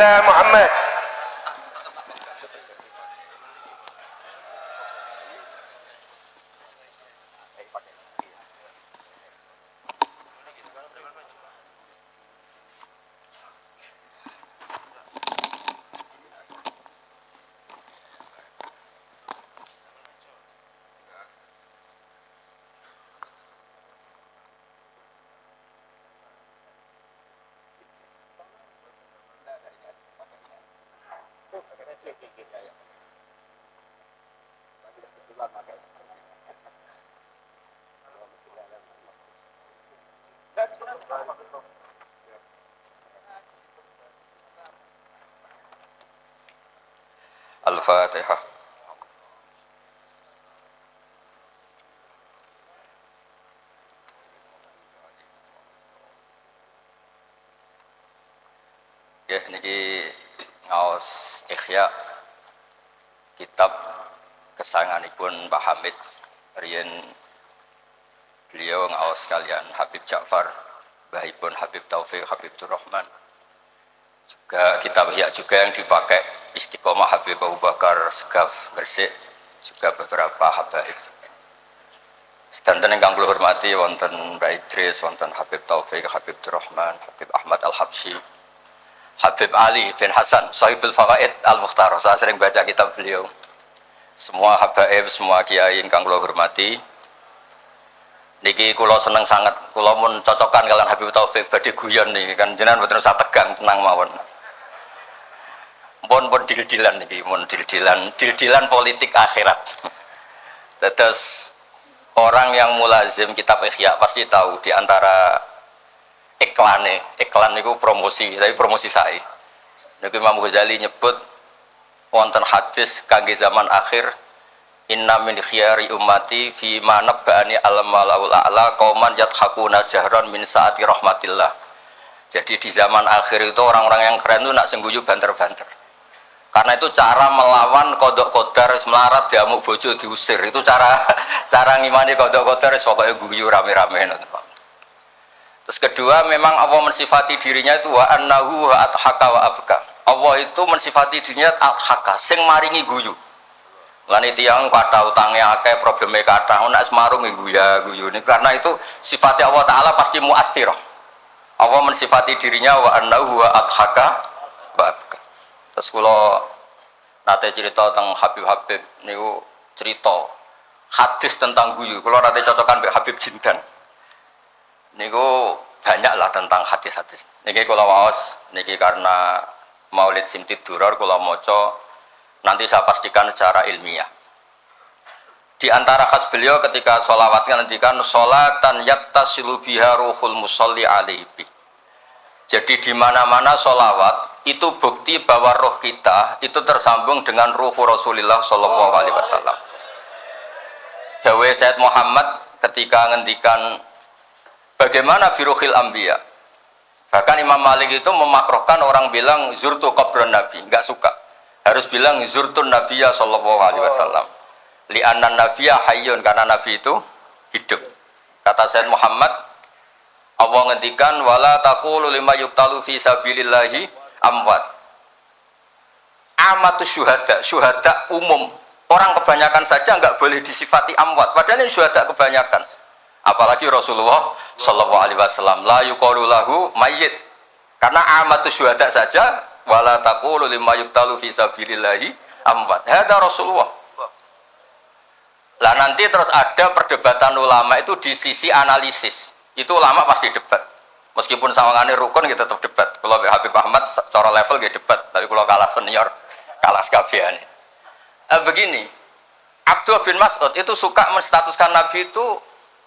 ala Muhammad. Al-Fatihah. Ya, niki ngaos Ikhya kitab kesayanganipun Pak Hamid riyen beliau ngaos kalian Habib Ja'far, bahipun Habib Taufik, Habib Durrahman. Juga kitab Ihya juga yang dipakai Istiqomah Habib Abu Bakar Segaf Gresik, juga beberapa habaib. Sedanten ingkang kula hormati wonten Mbak Idris, wonten Habib Taufik, Habib Durrahman, Habib Ahmad Al-Habsyi, Habib Ali bin Hasan, Sahibul Fawaid Al-Mukhtar. Saya sering baca kitab beliau. Semua habaib, semua kiai ingkang kula hormati. Niki kula seneng sangat, kula mun cocokan kalian Habib Taufik badhe guyon niki kan jenengan mboten usah tegang, tenang mawon. Pun dil-dilan niki, mun dil-dilan politik akhirat. Terus orang yang mulazim kitab Ihya pasti tahu di antara iklan niku promosi, tapi promosi sae. Niku Imam Ghazali nyebut wonten hadis kangge zaman akhir, inna min khiyari ummati fi ma nabbani al-malaul a'la qauman yadhakuna jahran min saati rahmatillah. Jadi di zaman akhir itu orang-orang yang keren itu nak sengguyu banter-banter. Karena itu cara melawan kodok kodar melarat diamuk bojo diusir, itu cara ngimani kodok kodar pokoknya guyu rame-rame. Terus kedua, memang Allah mensifati dirinya itu wa annahu wa adhaka wa abka. Allah itu mensifati dirinya adhaka, sing maringi guyu. Lan tiyang kata utangnya akeh, probleme kathah, nek semarung guyu-guyu. Ini karena itu sifatnya Allah Taala pasti mu'athirah. Allah mensifati dirinya wa annahu wa adhaka wa abka. Terus kula nate cerita tentang Habib niku cerita hadis tentang guyu. Kula nate cocokan mbek Habib Jindan. Niku banyak lah tentang hadis-hadis. Niki kula waos niki karena Maulid Simtid Duror kula maca, nanti saya pastikan secara ilmiah. Di antara khas beliau ketika sholawat ngendikan sholatan yattasilu biha ruhul musolli alaihi. Jadi di mana-mana sholawat itu bukti bahwa roh kita itu tersambung dengan ruh Rasulullah Shallallahu Alaihi Wasallam. Dawe Sayyid Muhammad ketika ngendikan bagaimana biruhil anbiya. Bahkan Imam Malik itu memakrohkan orang bilang zurtu qabran nabi, nggak suka. Harus bilang zurtun nabiyya Shallallahu Alaihi Wasallam. Li'annan nabiyya hayyun, karena nabi itu hidup. Kata Sayyid Muhammad, Allah ngendikan wala taqulu lima yuqtalu fi sabilillahi amwat. Amatus syuhada umum. Orang kebanyakan saja nggak boleh disifati amwat, padahal ini syuhada kebanyakan. Apalagi Rasulullah Shallallahu Alaihi Wasallam la yuqalu lahu mayyit. Karena amatus syuhada saja wala taqulu lima yuqtalu fi sabilillahi amwat. Hada Rasulullah. Lah nanti terus ada perdebatan ulama itu di sisi analisis. Itu ulama pasti debat. Meskipun sawangane rukun kita tetap debat. Kalau Habib Ahmad cara level gitu debat, tapi kalau kalah senior, kalah sekabiane. Begini, Abdullah bin Mas'ud itu suka menstatuskan Nabi itu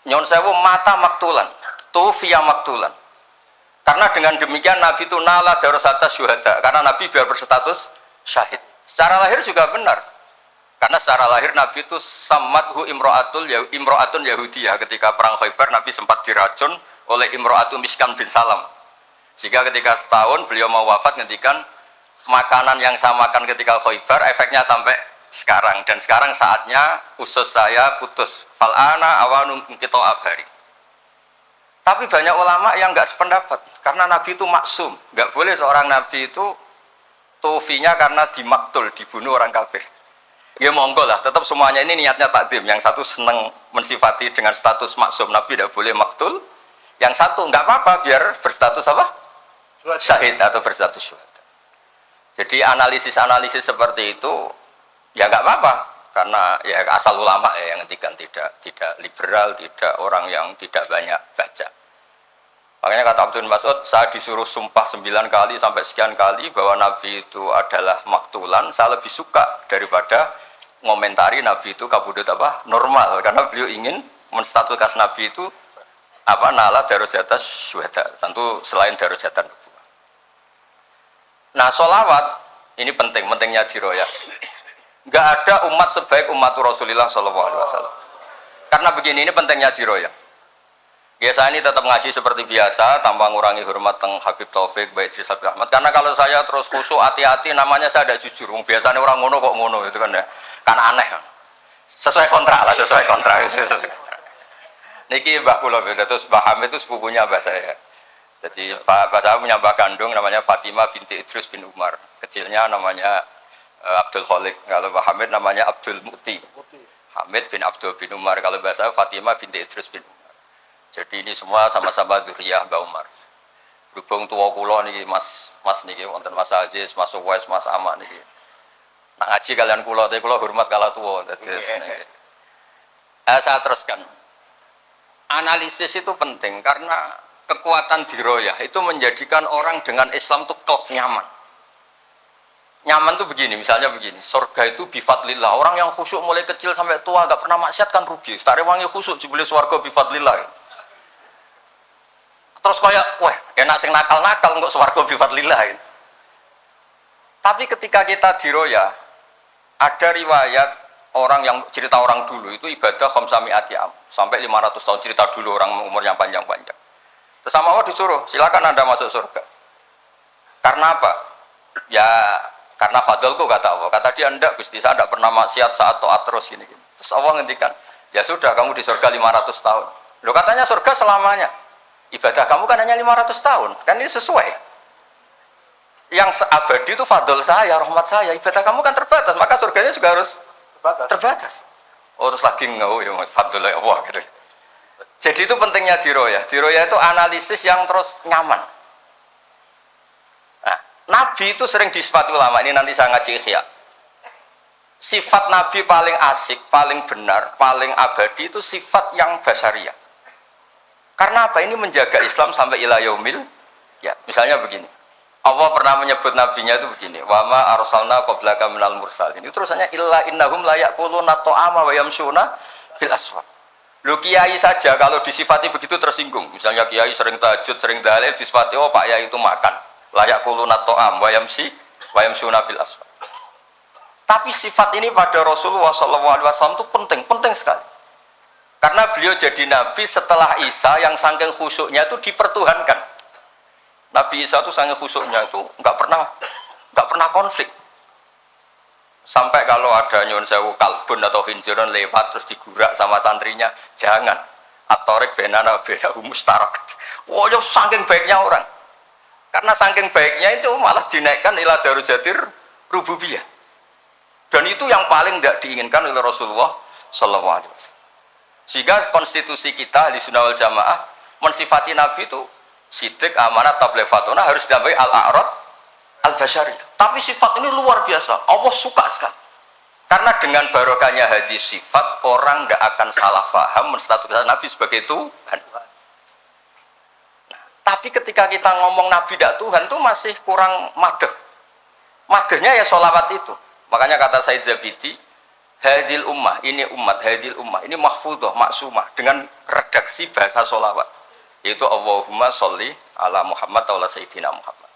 nyon sewu mata maktulan, tufiya maktulan. Karena dengan demikian Nabi itu nala darasata syuhada, karena Nabi biar berstatus syahid. Secara lahir juga benar. Karena secara lahir Nabi itu samathu imro'atun Yahudiyah. Ketika perang Khaybar Nabi sempat diracun oleh Imro'atun Miskam bin Salam. Sehingga ketika setahun beliau mau wafat ngendikan makanan yang saya makan ketika Khaybar efeknya sampai sekarang, dan sekarang saatnya usus saya putus. Fal'ana awanum kita abhari. Tapi banyak ulama yang nggak sependapat karena Nabi itu maksum, nggak boleh seorang Nabi itu tufinya karena dimaktul, dibunuh orang kafir. Ya monggo lah, tetap semuanya ini niatnya takdim. Yang satu senang mensifati dengan status maksum, Nabi tidak boleh maktul. Yang satu nggak apa-apa, biar berstatus apa? Syahid atau berstatus syuhada. Jadi analisis-analisis seperti itu ya nggak apa-apa, karena ya asal ulama ya yang ngendikan, tidak liberal, tidak orang yang tidak banyak baca. Makanya kata Abdul Mas'ud, saya disuruh sumpah 9 kali sampai sekian kali bahwa Nabi itu adalah maktulan, saya lebih suka daripada ngomentari Nabi itu kabudut apa normal, karena beliau ingin menstatuskan Nabi itu apa nala darujatas syuhada, tentu selain darujatan nubuwah. Nah sholawat ini pentingnya diroyah. Nggak ada umat sebaik umat Rasulullah SAW. Karena begini, ini pentingnya diroyah. Biasa ini tetap ngaji seperti biasa tanpa ngurangi hormat teng Habib Taufik, baik Idris Habib Ahmad. Karena kalau saya terus khusyuk hati-hati, namanya saya tidak jujur. Biasanya orang ngono kok ngono itu kan ya, kan aneh. Sesuai kontrak lah, sesuai kontrak. Niki Mbah kula terus Mbah Hamid itu sepupunya Mbah saya. Jadi Mbah saya punya Mbah kandung namanya Fatimah binti Idris bin Umar. Kecilnya namanya Abdul Khalik. Kalau Mbah Hamid namanya Abdul Muti. Hamid bin Abdul bin Umar. Kalau Mbah saya Fatimah binti Idris bin Umar. Jadi ini semua sama-sama dzurriyyah Mbah Umar. Berhubung tua kula niki Mas niki wonten Mas Aziz, Mas Uwais, Mas Aman niki. Nak ngaji kalian kula, tapi kula hormat kala tua. Dadi saya teruskan. Analisis itu penting karena kekuatan diroyah itu menjadikan orang dengan Islam itu kok nyaman. Nyaman tuh begini, misalnya begini, surga itu bifadlillah. Orang yang khusyuk mulai kecil sampai tua gak pernah maksiat kan rugi. Tak rewangi khusyuk jebule swarga bifadlillah. Terus kayak, wah enak sing nakal-nakal kok swarga bifadlillah. Tapi ketika kita diroyah, ada riwayat orang yang cerita orang dulu itu ibadah khamsami'ati am sampai 500 tahun, cerita dulu orang umurnya panjang-panjang. Terus sama Allah disuruh, silakan Anda masuk surga. Karena apa? Ya karena fadlku kata Allah. Kata dia, enggak Gusti, saya tidak pernah maksiat saat taat terus gini. Terus Allah ngendikan, ya sudah kamu di surga 500 tahun. Loh katanya surga selamanya. Ibadah kamu kan hanya 500 tahun. Kan ini sesuai. Yang abadi itu fadl saya, rahmat saya. Ibadah kamu kan terbatas, maka surganya juga harus terbatas. Oh terus lagi ngau ya fadl Allah gitu. Jadi itu pentingnya diroyah. Diroyah itu analisis yang terus nyaman. Nah, Nabi itu sering disifati ulama, ini nanti saya ngaji Ihya. Sifat Nabi paling asik, paling benar, paling abadi itu sifat yang basyariah. Karena apa? Ini menjaga Islam sampai ila yaumil ya. Misalnya begini, Allah pernah menyebut nabinya itu begini, wa ma arsalna qablaka minal mursalin. Itu terusannya illa innahum la yaquluna ta'ama wa yamshuna fil aswaq. Lu kiai saja kalau disifati begitu tersinggung. Misalnya kiai sering tahajud, sering dalil, disifati oh Pak Yai itu makan. La yaquluna ta'am wa yamshuna fil aswaq. Tapi sifat ini pada Rasulullah SAW itu penting sekali. Karena beliau jadi nabi setelah Isa yang saking khusyuknya itu dipertuhankan. Nabi Isa itu saking khusyuknya itu nggak pernah konflik. Sampai kalau ada nyun sewu kalbun atau hinjiron lewat terus digurak sama santrinya, jangan. Atorik benana beda mustarak. Wah, wow, saking baiknya orang. Karena saking baiknya itu malah dinaikkan ila darujatir rububiyah. Dan itu yang paling tidak diinginkan oleh Rasulullah SAW. Sehingga konstitusi kita di Sunnah wal Jamaah mensifati Nabi itu sidik, amanat, tabligh, fatona harus ditambahi al-a'rad al-basyari. Tapi sifat ini luar biasa. Allah suka sekali. Karena dengan barokahnya hadis sifat, orang tidak akan salah faham menstatuskan Nabi sebagai Tuhan. Nah, tapi ketika kita ngomong Nabi tidak Tuhan itu masih kurang madeh. Madehnya ya sholawat itu. Makanya kata Said Zabidi, hadil ummah, ini umat, hadil ummah, ini mahfudhah, maksumah dengan redaksi bahasa sholawat, yaitu Allahumma sholli ala Muhammad wa ala Sayyidina Muhammad.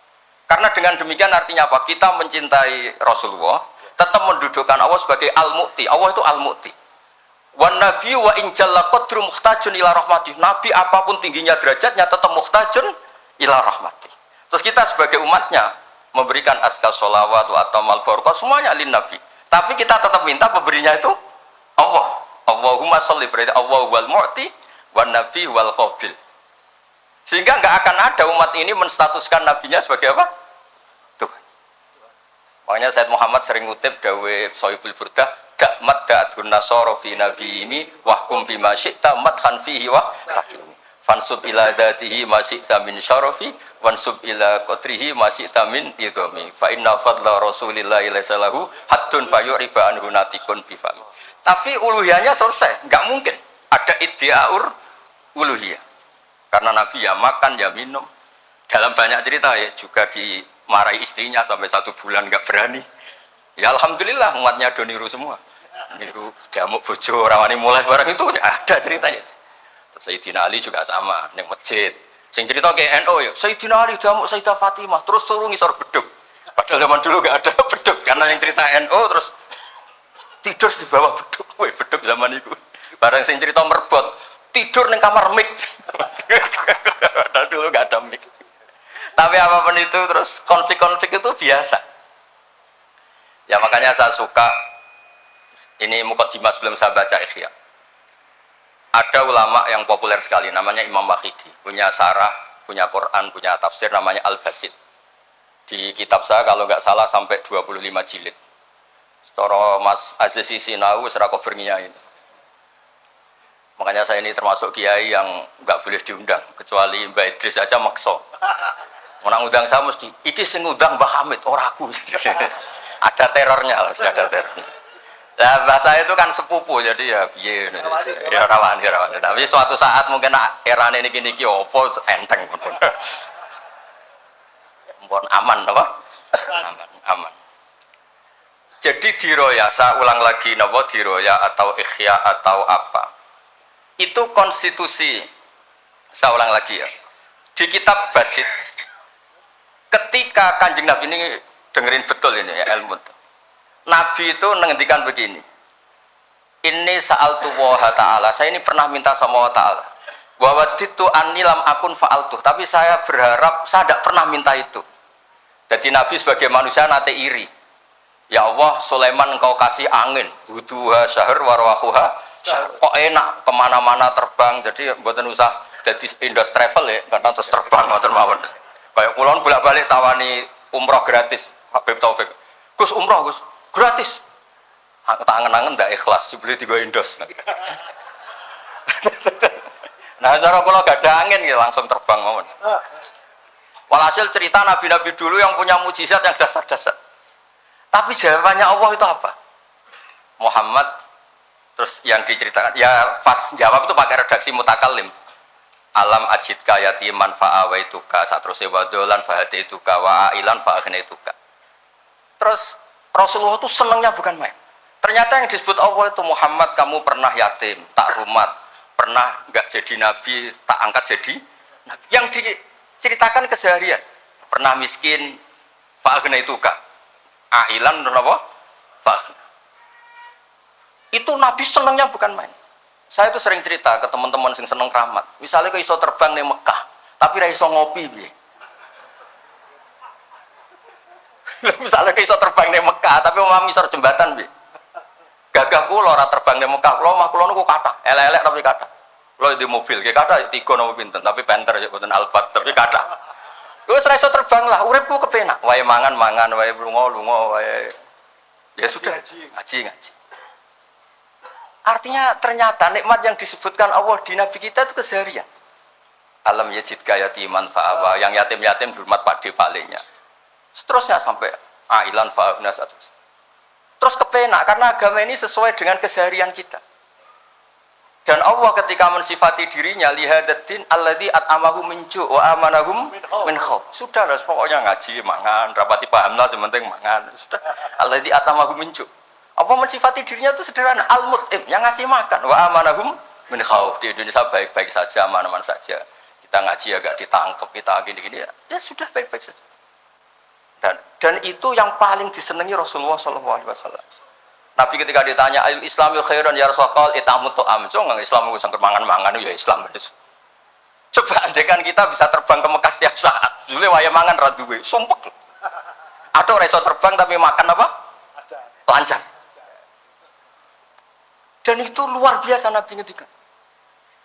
Karena dengan demikian artinya apa? Kita mencintai Rasulullah, tetap mendudukkan Allah sebagai al-mu'ti. Allah itu al-mu'ti. Wan nabi wa in jalla qadru muhtajun ila rahmatih. Nabi apapun tingginya derajatnya tetap muhtajun ila rahmatih. Terus kita sebagai umatnya memberikan azkar sholawat wa atamal barakah semuanya lin nabi. Tapi kita tetap minta pemberinya itu Allah. Allahumma sholli, berarti Allah wal mu'ti wan nabi wal qabil. Sehingga nggak akan ada umat ini menstatuskan nabinya sebagai apa? Tuhan. Makanya Said Muhammad sering ngutip dawe Sohibul Burdah, dak madda'atun nasara fi nabi ini wahkum bima syi'ta madhan fihi wa takimi. Fansub ila dzatihi ma syi'ta min syarafi wansub ila qatrihi ma syi'ta min idhami. Fa inna fadla Rasulillahi laisa lahu haddun fayuriba anhu natikun bifami. Tapi uluhiyahnya selesai, enggak mungkin ada iddiaur uluhiyah. Karena Nabi ya makan ya minum. Dalam banyak cerita ya juga dimarahi istrinya sampai 1 bulan nggak berani. Ya alhamdulillah umatnya do niru semua. Niru diamuk bojo rawani mulai barang itu ada ceritanya. Terus Sayyidina Ali juga sama ning masjid. Sing cerita ke NU ya Sayyidina Ali diamuk Sayyidah Fatimah terus turun ngisor beduk. Padahal zaman dulu nggak ada beduk karena yang cerita NU terus tidur di bawah beduk. Woi beduk zaman itu. Barang sing cerita merbot tidur ning kamar mik. Padahal dulu nggak ada mik. Tapi apapun itu terus konflik-konflik itu biasa. Ya makanya saya suka ini mukadimah sebelum saya baca Ihya. Ada ulama yang populer sekali namanya Imam Wahidi, punya sarah, punya Quran, punya tafsir namanya Al-Basit. Di kitab saya kalau nggak salah sampai 25 jilid. Secara Mas Aziz Sinau serah kober ini. Makanya saya ini termasuk kiai yang nggak boleh diundang kecuali Mbak Idris aja makso. Orang undang saya mesti, iki sing undang Mbah Hamid, ora aku. Ada terornya lah, sudah ada terornya. Nah, bahasa itu kan sepupu, jadi ya piye ya rawan. Tapi suatu saat mungkin erane niki opo enteng pun. Pun aman apa? Aman. Jadi diroya, saya ulang lagi napa diroya atau ikhya atau apa. Itu konstitusi. Saya ulang lagi ya. Di kitab Basit ketika Kanjeng Nabi ini dengerin betul ini ya ilmu. Nabi itu menghentikan begini. Ini sa'altu wa ta'ala. Saya ini pernah minta sama wa ta'ala. Wa waditu anni lam akun fa'altu. Tapi saya berharap saya tidak pernah minta itu. Jadi Nabi sebagai manusia nate iri. Ya Allah, Sulaiman engkau kasih angin. Huduha syahr warwahuha syahr. Kok enak kemana-mana terbang. Jadi buatan usah jadi Indos Travel ya. Karena terus terbang ngoten mawon. Kayak kulon bolak-balik tawani umroh gratis, Habib Taufik. Gus umroh Gus, gratis. Aku tangan-tangan ndak ikhlas, dibeli 3 Indos. Nah, cara kula gak ada angin ya langsung terbang mawon. Walhasil cerita nabi-nabi dulu yang punya mukjizat yang dasar-dasar. Tapi jawabannya Allah itu apa? Muhammad terus yang diceritakan ya pas jawab itu pakai redaksi mutakallim. Alam ajid kayatiman fa'awaituka satruse wadolan fahadaituka wa ailan fa'agnaituka. Terus Rasulullah itu senangnya bukan main. Ternyata yang disebut Allah itu Muhammad kamu pernah yatim, tak rumat, pernah enggak jadi nabi, tak angkat jadi nabi. Yang diceritakan keseharian. Pernah miskin fa'agnaituka. Ailan apa? Fa'agna. Itu nabi senangnya bukan main. Saya itu sering cerita ke teman-teman yang seneng keramat. Misalnya ke iso terbang di Mekah, tapi ra iso ngopi piye. Misalnya ke iso terbang di Mekah, tapi mau misor jembatan piye. Gagah kula ora terbang di Mekah, kula mah kula niku kathah, elek-elek tapi kathah. Kula di mobil, ki kathah 3 napa pinten, tapi banter ya boten Alphard, tapi kathah. Wis ra iso terbang lah, uripku kepenak. Wae mangan, wae lunga, wae ya sudah, ngaji. Artinya ternyata nikmat yang disebutkan Allah di Nabi kita itu keseharian. Alam yajidka yatiman fa'awa, yang yatim-yatim dihormat pakde palingnya. Seterusnya sampai ailan fa'abna satus. Terus kepenak karena agama ini sesuai dengan keseharian kita. Dan Allah ketika mensifati dirinya lihadatin alladzi at'amahu min ju' wa amanahum min khauf. Sudah lah pokoknya ngaji, mangan, rapati paham lah sementing mangan. Sudah alladzi at'amahu min ju'. Apa mensifati dirinya itu sederhana, al-mut'im, yang ngasih makan, wa amanahum min khauf. Di Indonesia baik-baik saja, aman-aman saja. Kita ngaji agak ditangkap, kita gini-gini, ya sudah baik-baik saja. Dan itu yang paling disenangi Rasulullah SAW. Nabi ketika ditanya, al-Islamil khairan ya Rasulullah, itamut to'am, jangan Islam itu sangker mangan-mangan, ya Islam. Coba andekan kita bisa terbang ke Mekah setiap saat, sebenarnya waya mangan raduwe, sumpek. Ada orang iso terbang tapi makan apa? Lancar. Dan itu luar biasa Nabi ngendikan.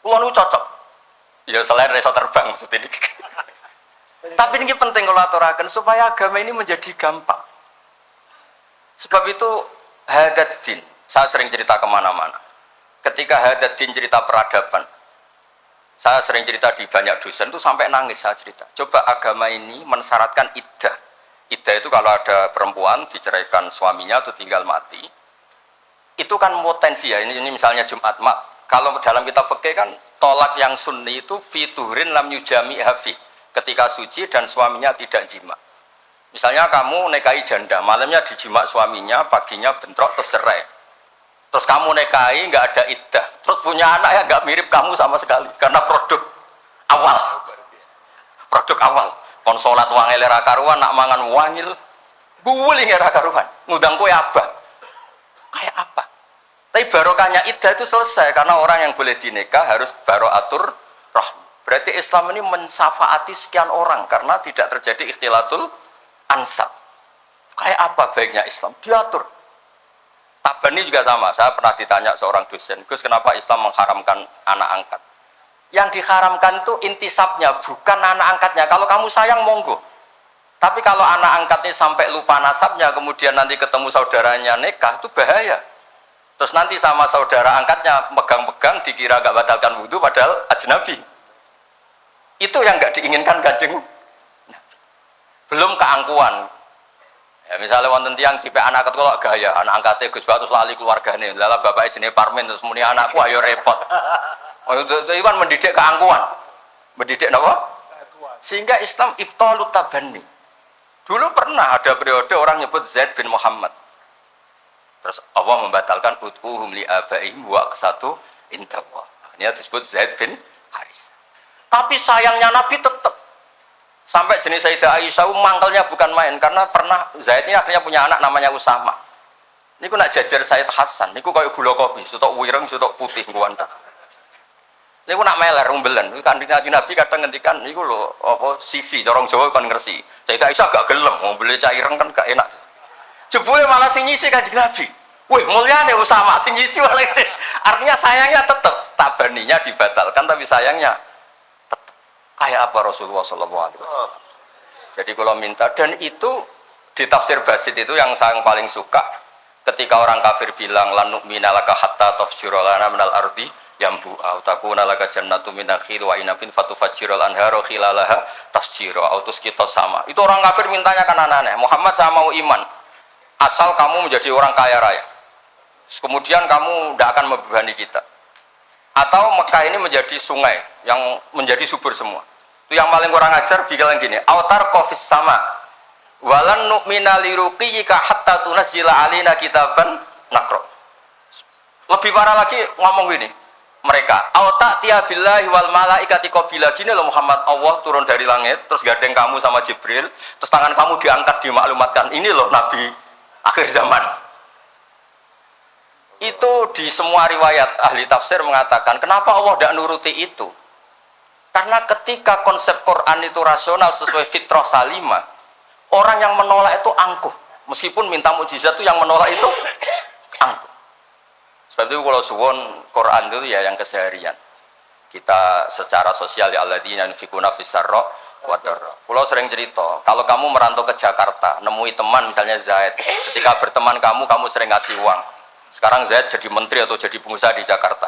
Kulo niku cocok. Ya selain reso terbang maksud ini. Tapi ini penting kalau aturaken supaya agama ini menjadi gampang. Sebab itu Hadaddin, saya sering cerita kemana-mana. Ketika Hadaddin cerita peradaban, saya sering cerita di banyak dosen itu sampai nangis saya cerita. Coba agama ini mensyaratkan iddah. Iddah itu kalau ada perempuan diceraikan suaminya atau tinggal mati, itu kan potensi ya. Ini misalnya Jumat mak. Kalau dalam kitab fikih kan tolak yang sunni itu fiturin lam yujami hafi, ketika suci dan suaminya tidak jima. Misalnya kamu nikahi janda, malamnya dijima suaminya, paginya bentrok terus cerai. Terus kamu nikahi nggak ada iddah, terus punya anak ya nggak mirip kamu sama sekali, karena produk awal. Produk awal. Konsolat wangil era karuan, nak mangan wangil, buling era karuan, ngundang kue abah. Kayak apa? Tapi barokahnya iddah itu selesai, karena orang yang boleh dinikah harus baroatur rahmi. Berarti Islam ini mensafaati sekian orang, karena tidak terjadi ikhtilatul ansab. Kayak apa baiknya Islam? Diatur. Tabani juga sama. Saya pernah ditanya seorang dosen, Gus, kenapa Islam mengharamkan anak angkat? Yang diharamkan itu intisabnya, bukan anak angkatnya. Kalau kamu sayang, monggo. Tapi kalau anak angkatnya sampai lupa nasabnya, kemudian nanti ketemu saudaranya nikah, itu bahaya. Terus nanti sama saudara angkatnya pegang-pegang, dikira gak batalkan wudhu, padahal ajnabi. Itu yang gak diinginkan Kanjeng. Belum keangkuhan. Ya, misalnya wonten tiyang tipe anak angkat kok gaya, anak angkatnya Gus Batus lali keluargane, lala bapaknya jenenge Parmin terus muni anakku ayo repot. Oh, itu kan mendidik keangkuhan. Mendidik apa? Sehingga Islam ibtalut tabanni. Dulu pernah ada periode orang nyebut Zaid bin Muhammad. Terus Allah membatalkan ud'uhum li abaihim wa aqsatu indallah. Akhirnya disebut Zaid bin Haris. Tapi sayangnya Nabi tetap sampai jenis Sayyidah Aisyah mangkelnya bukan main, karena pernah Zaid ini akhirnya punya anak namanya Usama. Niku nak jajar Sayyid Hasan, niku kayak gula kopi, sutok wireng, sutok putih kuwanta. Niku nak meler umbelan, Kanjeng Nabi kadang ngendikan niku lho apa sisi corong Jawa kan ngersi. Sayyidah Aisyah gak gelem, mau beli caireng kan gak enak. Jebule malah sing nyisi Kanjeng Nabi. Wih, mulyane Usama sing nyisi malah. Artinya sayangnya tetap, tabaninya dibatalkan tapi sayangnya kayak apa Rasulullah SAW. Jadi kalau minta, dan itu di tafsir Basit itu yang saya paling suka, ketika orang kafir bilang lan nu'mina laka hatta tafjura lana minal ardi yambu'a takuna laka jannatu min nakhil wa inabin fatufajjirul anharu khilalaha tafjira autus kita sama. Itu orang kafir mintanya kan aneh-aneh. Muhammad saya mau iman asal kamu menjadi orang kaya raya. Kemudian kamu tidak akan membebani kita. Atau Mekah ini menjadi sungai yang menjadi subur semua. Itu yang paling kurang ajar bilang gini, autar kofis sama walan nu'mina liruqiyika hatta tunazzila alina kitaban nakro. Lebih parah lagi ngomong gini mereka, auta tiabillahi wal malaikati qabila. Gini loh Muhammad, Allah turun dari langit terus gandeng kamu sama Jibril, terus tangan kamu diangkat dimaklumatkan, ini loh Nabi akhir zaman. Itu di semua riwayat ahli tafsir mengatakan, kenapa Allah tidak nuruti itu? Karena ketika konsep Quran itu rasional sesuai fitrah salimah, orang yang menolak itu angkuh. Meskipun minta mukjizat itu yang menolak itu angkuh. Sebab itu kalau suwon Quran itu ya yang keseharian. Kita secara sosial ya alladzina yunfikuna fis-sarra wa dharra. Kalau sering cerita, kalau kamu merantau ke Jakarta, nemui teman misalnya Zaid, ketika berteman kamu sering ngasih uang. Sekarang Zaid jadi menteri atau jadi pengusaha di Jakarta.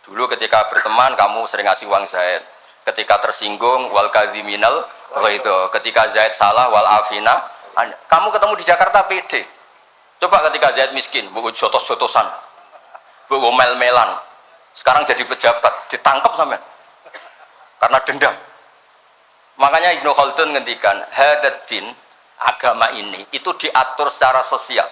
Dulu ketika berteman kamu sering ngasih uang Zaid. Ketika tersinggung wal kadhiminal itu. Ketika Zaid salah wal afina. Kamu ketemu di Jakarta pede. Coba ketika Zaid miskin, bu jotos-jotosan, bu mel-melan. Sekarang jadi pejabat, ditangkap sampai karena dendam. Makanya Ibnu Khaldun ngendikan, hadaddin agama ini itu diatur secara sosial.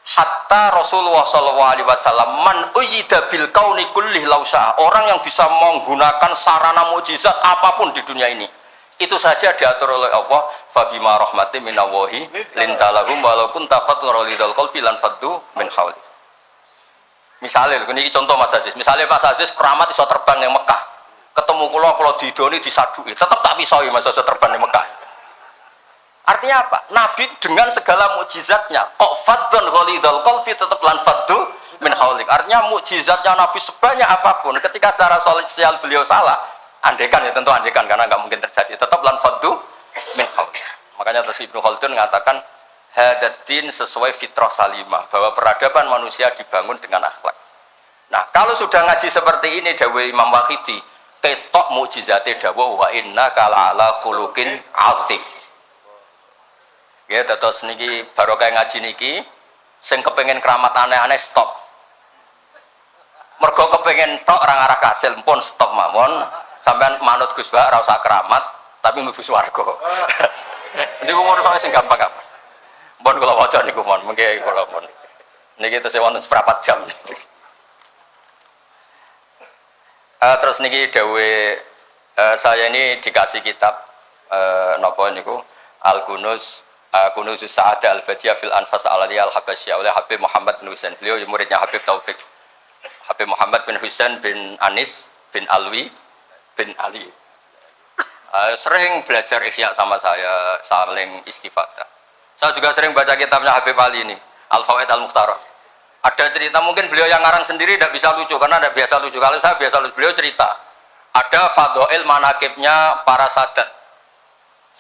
Hatta Rasulullah SAW man uyyida bil kauni kullih lausa, orang yang bisa menggunakan sarana mukjizat apapun di dunia ini itu saja diatur oleh Allah. Fabima rahmatin minallahi lintalahum walau kunta fatran lidal qalbi lan faddu min hawli. Misalnya ini contoh Mas Aziz, misalnya Mas Aziz keramat iso terbang yang Mekah, ketemu kula didoni disadui, tetap tak pisoi Mas Aziz terbang di Mekah. Artinya apa? Nabi dengan segala mukjizatnya kok faddun ghalidul qalbi tetap lan faddu min haulik. Artinya mukjizatnya Nabi sebanyak apapun ketika secara sosial beliau salah, andekan ya tentu andekan karena nggak mungkin terjadi, tetap lan faddu min haulik. Makanya terus Ibnu Khaldun mengatakan hadatin sesuai fitrah salimah, bahwa peradaban manusia dibangun dengan akhlak. Nah, kalau sudah ngaji seperti ini dawuh Imam Waqidi, ketok mukjizate dawuh wa innaka la'ala khuluqin azim. Ya, terus niki barokah ngaji niki sing kepengin keramat aneh-aneh stop. Mergo kepengin tok orang arah kasil pun stop mawon. Sampean manut Gus Ba ora usah keramat tapi mlebu swarga. Niku mun kok sing gampang apa? Mun kula waca niku mon, mengke kula pun. Niki tesih wonten seprapat jam. Terus niki dawuh saya ini dikasih kitab napa niku Al-Kunuz Kunuzus Sa'adah Al-Badiyah fil Anfas Al-Aliyah Al-Habasyah oleh Habib Muhammad bin Husain. Beliau muridnya Habib Taufik. Habib Muhammad bin Husain bin Anis bin Alwi bin Ali. Sering belajar Ihya sama saya, saling istifadah. Saya juga sering baca kitabnya Habib Ali ini, Al-Fawaid Al-Mukhtarah. Ada cerita, mungkin beliau yang ngarang sendiri tidak bisa lucu karena tidak biasa lucu. Kalau saya biasa lucu, beliau cerita ada fadhail manakibnya para sadat.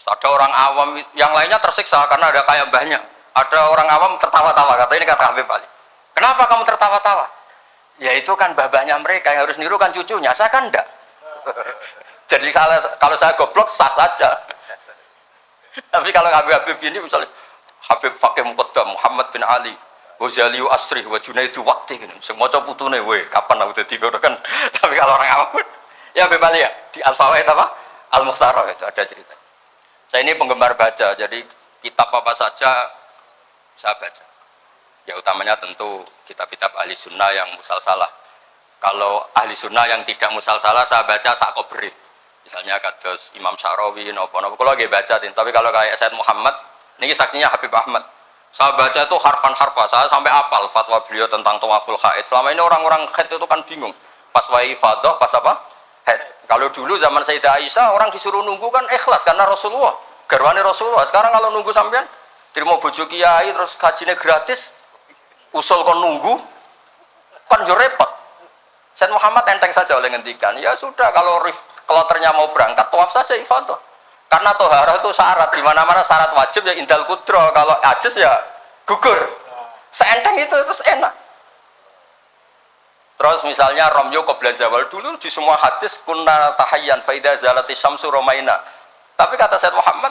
Ada orang awam yang lainnya tersiksa karena ada kayak mbahnya. Ada orang awam tertawa-tawa, kata ini kata Habib Ali. Kenapa kamu tertawa-tawa? Ya itu kan babanya mereka yang harus niru kan cucunya, saya kan enggak. Jadi kalau saya goblok sah saja. Tapi kalau Habib ini misalnya Habib Fakih Muqaddam Muhammad bin Ali Ghazali Asri wa Junaidu Waqti gini. Sing maca putune we kapan aku dadi ngono kan. Tapi kalau orang awam ya Habib Ali ya di Al-Fawaid apa? Al-Mukhtarah itu ada cerita. Saya ini penggemar baca, jadi kitab apa saja saya baca. Ya utamanya tentu kitab-kitab ahli sunnah yang musalsalah. Kalau ahli sunnah yang tidak musalsalah saya baca sak kobri. Misalnya kados Imam Syarawi, nopo-nopo. Kalau lagi baca, tapi kalau kayak Said Muhammad, ini saksinya Habib Ahmad. Saya baca itu harfan-harfa, saya sampai apal fatwa beliau tentang tawaful haid. Selama ini orang-orang haid itu kan bingung. Pas wa ifadah, pas apa? Haid. Kalau dulu zaman Sayyidah Aisyah, orang disuruh nunggu kan ikhlas karena Rasulullah. Garwane Rasulullah. Sekarang kalau nunggu sampean, terima bojo kiai terus gajinya gratis, usul kon nunggu, kan yo repot. Said Muhammad enteng saja oleh ngendikan, ya sudah kalau kloternya mau berangkat, tawaf saja ifadah. Karena toharoh itu syarat, di mana-mana syarat wajib ya indal kudro, kalau ajis ya gugur. Seenteng itu terus enak. Terus misalnya Romyo qabla zawal, dulu di semua hadis kunna tahayyan faida zalati syamsu romaina. Tapi kata Said Muhammad,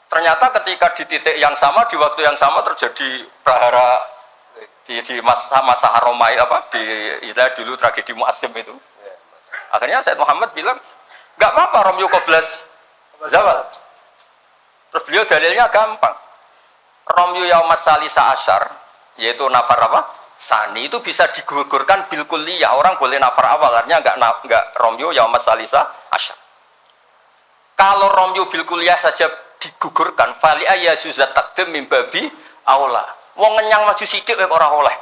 ternyata ketika di titik yang sama, di waktu yang sama terjadi prahara di masa haromai apa di istilah dulu tragedi Mu'assim itu. Akhirnya Said Muhammad bilang, nggak apa-apa Romyo qabla zawal. Terus beliau dalilnya gampang. Romyo yaumas salisa asyar, yaitu nafar apa? Sani itu bisa digugurkan bil kulliyah. Orang boleh nafar awal, artinya enggak Romyo yaumas salisa asyar. Kalau Romyo bil kulliyah saja digugurkan, fali ayajuzat taqdim min babi aula. Wong ngenyang maju sithik kok ora oleh.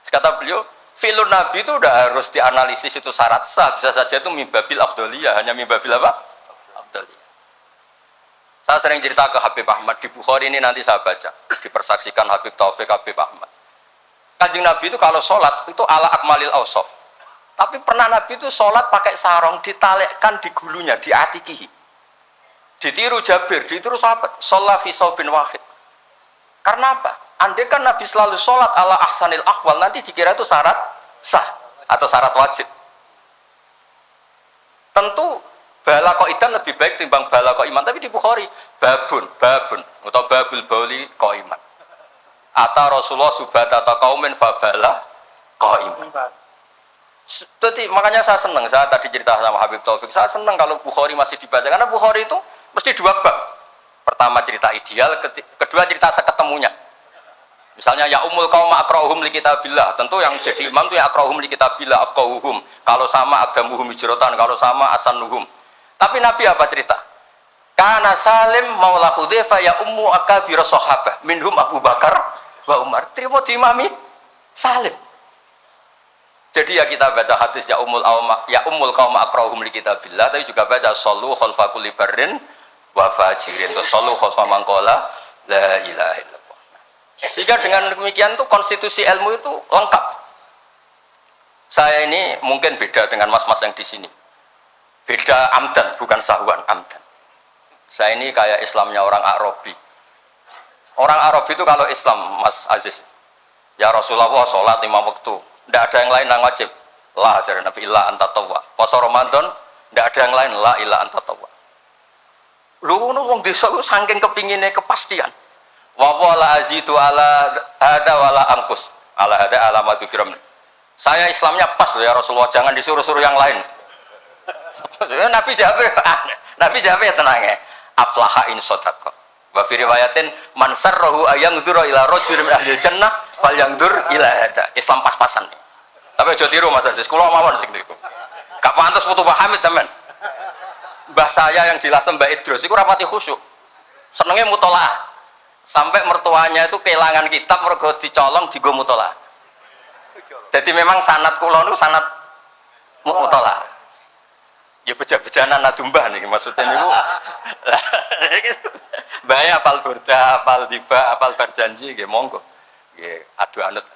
Kata beliau, fi'lun nabi itu udah harus dianalisis itu syarat sah, bisa saja itu mimbabil afdoliyah, hanya mimbabil apa? Afdoliyah. Saya sering cerita ke Habib Ahmad di Bukhari ini, nanti saya baca, dipersaksikan Habib Taufik Habib Ahmad. Kanjeng Nabi itu kalau sholat itu ala akmalil awsaf. Tapi pernah Nabi itu sholat pakai sarong ditalekkan di gulunya, di atikihi. Ditiru Jabir, ditiru sahabat, sholat fi saubin wahid. Karena apa? Andai kan Nabi selalu sholat ala ahsanil akhwal, nanti dikira itu syarat sah atau syarat wajib. Tentu bala qaidan lebih baik timbang bala qaiman, tapi di Bukhari babun atau babul bauli qaiman. Ata Rasulullah subhata atau qaumin fabala qaiman. Jadi makanya saya senang, saya tadi cerita sama Habib Taufik, saya senang kalau Bukhari masih dibaca, karena Bukhari itu mesti dua bab. Pertama cerita ideal, kedua cerita seketemunya. Misalnya ya umul qaum aqra'uhum li kitabillah, tentu yang jadi imam itu ya aqra'uhum li kitabillah afqahuhum. Kalau sama aqdamuhum hijratan, kalau sama asanuhum. Tapi Nabi apa cerita? Kana Salim maula Hudzaifah ya ummu akabir sahabah, minhum Abu Bakar wa Umar. Terima diimami Salim. Jadi ya kita baca hadis ya umul qaum aqra'uhum li kitabillah, tapi juga baca sallu khalfa kulli barrin wa fajirin, to sallu khalfa man qala la ilaha illallah. Sehingga dengan demikian tuh konstitusi ilmu itu lengkap. Saya ini mungkin beda dengan mas-mas yang di sini. Beda amdan, bukan sahwan, amdan. Saya ini kayak Islamnya orang Arabi. Orang Arab itu kalau Islam, Mas Aziz, ya Rasulullah sholat 5 waktu, tidak ada yang lain yang wajib. Lah ajaran Nabi illa anta tawwa. Puasa Ramadan tidak ada yang lain la illa anta tawwa. Lu wong desa ku saking kepingine kepastian. Wa wala azitu ala hada wala angkus. Ala hada alamatu kiram. Saya Islamnya pas loh ya Rasulullah, jangan disuruh-suruh yang lain. Nabi jawab, Nabi jawab ya tenang ya. Aflaha in sodaqah. Wa fi riwayatin man sarrahu ayangzura ila rajulin min ahli jannah falyangzur ila hada. Islam pas-pasan. Tapi aja tiru Mas Aziz, kula mawon sing niku. Gak pantes putu Pak Hamid teman. Mbah saya yang dilasem Mbak Idrus iku rapati khusyuk. Senenge mutolaah. Sampai mertuanya itu kehilangan kitab mergo dicolong digo mutolaah. Jadi memang sanad kula niku sanad mutolaah. Ya beja-bejanan adumbah nih maksudnya niku. Bahaya apal burda, apal tiba, apal berjanji nggih monggo. Nggih adu anut.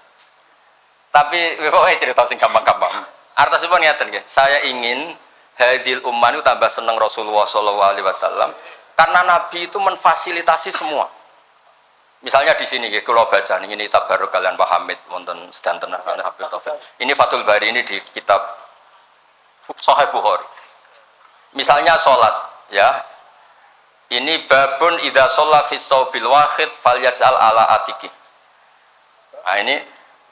Tapi pokoknya cerita sing gampang-gampang. Artosipun ngeten nggih, saya ingin hadil ummah itu tambah seneng Rasulullah sallallahu alaihi wasallam karena Nabi itu menfasilitasi semua. Misalnya di sini nggih kula baca ini tabarruk kalian Pak Hamid wonten sedanten Habib Taufik. Ini Fathul Bari ini di kitab Sahih Bukhari. Misalnya salat ya. Ini babun idza shalla fi shaubil wahid falyaj'al ala atiki. Nah ini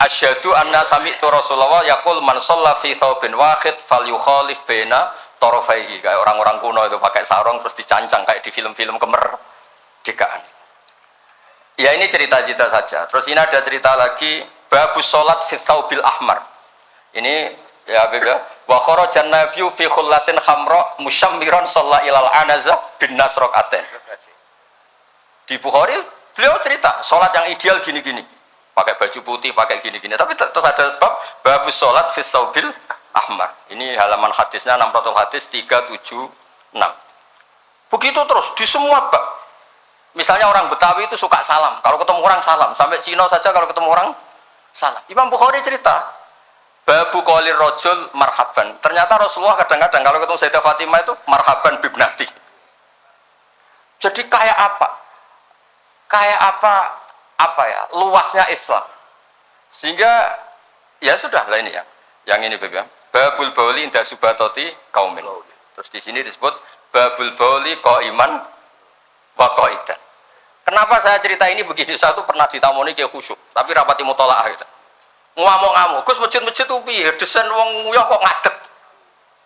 asyhadu anna sami'tu Rasulullah yaqul man shalla fi thawbin wahid falyukhalif baina tarafaihi. Kayak orang-orang kuno itu pakai sarung terus dicancang kayak di film-film kemerdekaan. Ya ini cerita-cerita saja. Terus ini ada cerita lagi babus salat fi thawbil ahmar. Ini ya beda. Wa kharajan nabiyyu fi khullatin khamra musyammiran shalla ilal anaza bin nasraqatain. Di Bukhari beliau cerita salat yang ideal gini-gini. Pakai baju putih, pakai gini-gini. Tapi terus ada babus sholat fi saubil ahmar. Ini halaman hadisnya 600 hadis 376. Begitu terus di semua bab. Misalnya orang Betawi itu suka salam. Kalau ketemu orang salam. Sampai Cina saja kalau ketemu orang salam. Imam Bukhari cerita. Babu qolir rojul marhaban. Ternyata Rasulullah kadang-kadang kalau ketemu Sayyidah Fatimah itu marhaban bibnati. Jadi kayak apa? Kayak apa ya luasnya Islam sehingga ya sudah lah ini ya yang ini beb babul bauli inda subatoti kaumin terus di sini disebut babul bauli qaiman wa qaidan. Kenapa saya cerita ini begitu? Satu pernah ditamoni ke khusyuk tapi rapati mutolaah gitu ngamuk-ngamuk Gus masjid-masjid itu piye desain wong nguyah kok ngadeg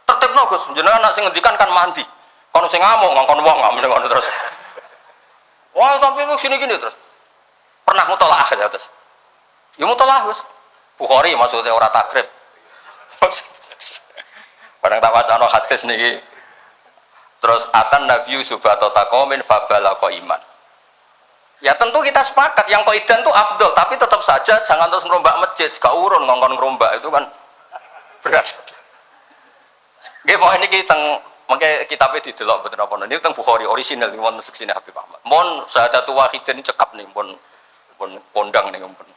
tertibno Gus jenengan nak sing ngendikan kan mandi kono sing ngamuk ngongkon wong ngono terus wah tapi lu gini-gini terus pernah mutolaah ya terus ya mutolaah Gus Bukhari maksudnya orang takrib barang tak wacana hadis niki terus atan nabiyyu subata taqamin fabala qaiman ya tentu kita sepakat yang qaidan itu afdol tapi tetap saja jangan terus ngerombak masjid gak urun ngongkon ngerombak itu kan berat nggih pokoke niki teng mengke kitabnya didelok mboten apa ini teng Bukhari orisinal wonten seksine Habib Ahmad mon syahadatu wahidin cekap nih pun kondang nih pun.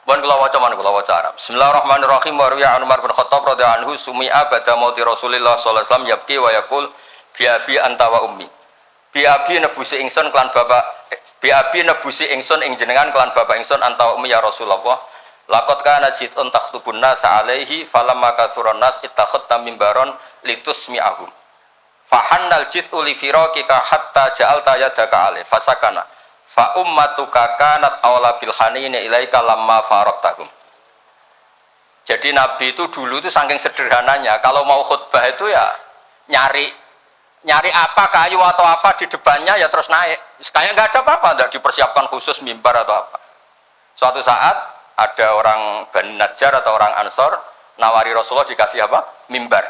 Bukan kalau wajah mana kalau wajah Arab. Bismillahirrahmanirrahim. Warwiya Umar bin Khattab radhiyallahu anhu sumi'a ba'da mauti Rasulillah sallallahu alaihi wasallam yabki wa yaqul bi abi anta wa ummi. Bi abi nebusi ingsun kelan bapak bi abi nebusi ingsun ing jenengan kelan bapak ingsun anta wa ummi ya Rasulullah. Laqad kana jitun takhtubun nas alaihi falamma kathuran nas ittakhadta mimbaron litusmi'ahum. Fahannal jit'u li firaqika hatta ja'alta yadaka alaihi fasakana. Fa ummatuka kanat awla bil hanini ilaika lamma faraktahum. Jadi Nabi itu dulu itu saking sederhananya kalau mau khutbah itu ya nyari apa kayu atau apa di depannya ya terus naik. Kayak nggak ada apa-apa, nggak dipersiapkan khusus mimbar atau apa. Suatu saat ada orang Bani Najjar atau orang Ansor nawari Rasulullah dikasih apa? Mimbar.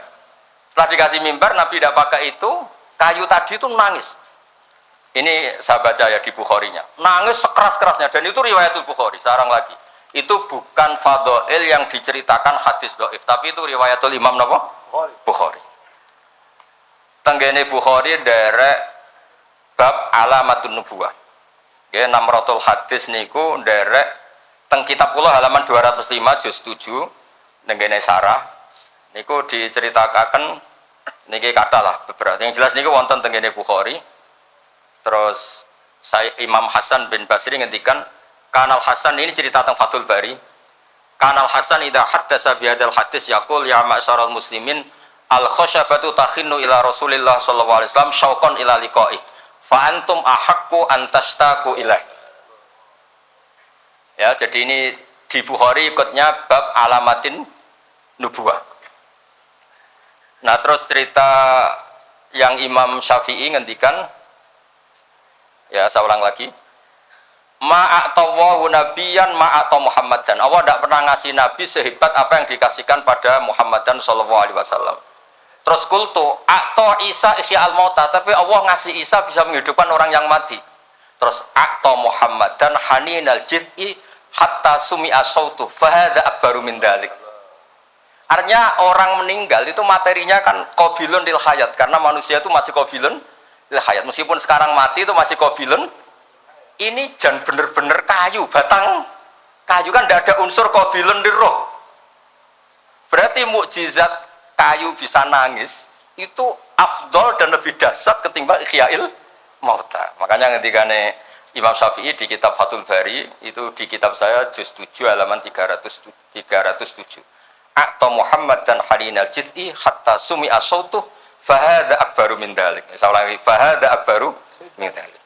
Setelah dikasih mimbar Nabi tidak pakai itu, kayu tadi itu nangis. Ini saya baca ya di Bukharinya. Nangis sekeras-kerasnya dan itu riwayat Bukhari. Sarang lagi. Itu bukan fadhail yang diceritakan hadis dhaif, tapi itu riwayatul Imam napa? Bukhari. Tenggene Bukhari derek bab alamatun nubuwah. Nggih 600 hadis niku derek teng kitab kula halaman 205 juz 7 tenggene sarah niku diceritakan niki kathah lah beberapa. Yang jelas niku wonten tenggene Bukhari. Terus Saya Imam Hasan bin Basri ngendikan, Kanal Hasan ini cerita tentang Fathul Bari. Kanal Hasan idza haddasa bi hadzal hadis yaqul ya ma'syaral muslimin al khasyabatu takhinnu ila Rasulillah sallallahu alaihi wasallam syauqan ila liqa'i fa antum ahaqqu an tashtaqu ilaih. Ya, jadi ini di Bukhari ikutnya bab alamatin nubuwah. Nah, terus cerita yang Imam Syafi'i ngendikan, ya saya ulang lagi, ma'atawahu nabiyan ma'ataw Muhammadan. Allah tidak pernah ngasih nabi sehebat apa yang dikasihkan pada Muhammadan sallallahu alaihi wasallam. Terus kultu a'ta Isa ihya al-mauta, tapi Allah ngasih Isa bisa menghidupkan orang yang mati. Terus a'ta Muhammadan haninal jiz'i hatta sumi'a sautu fahadha akbaru min dzalik. Artinya orang meninggal itu materinya kan qabilun lil hayat, karena manusia itu masih qabilun lil hayat. Meskipun sekarang mati itu masih qabilun. Ini jan bener-bener kayu, batang kayu kan tidak ada unsur qabilun di roh. Berarti mukjizat kayu bisa nangis itu afdol dan lebih dahsyat ketimbang ihya'il mauta. Makanya ketika Imam Syafi'i di kitab Fathul Bari, itu di kitab saya juz 7 halaman 307. A'ta Muhammad dan halinal jiz'i hatta sumi'a sautuh fahadha akbaru min dzalik. Saya ulangi, fahadha akbaru min dzalik.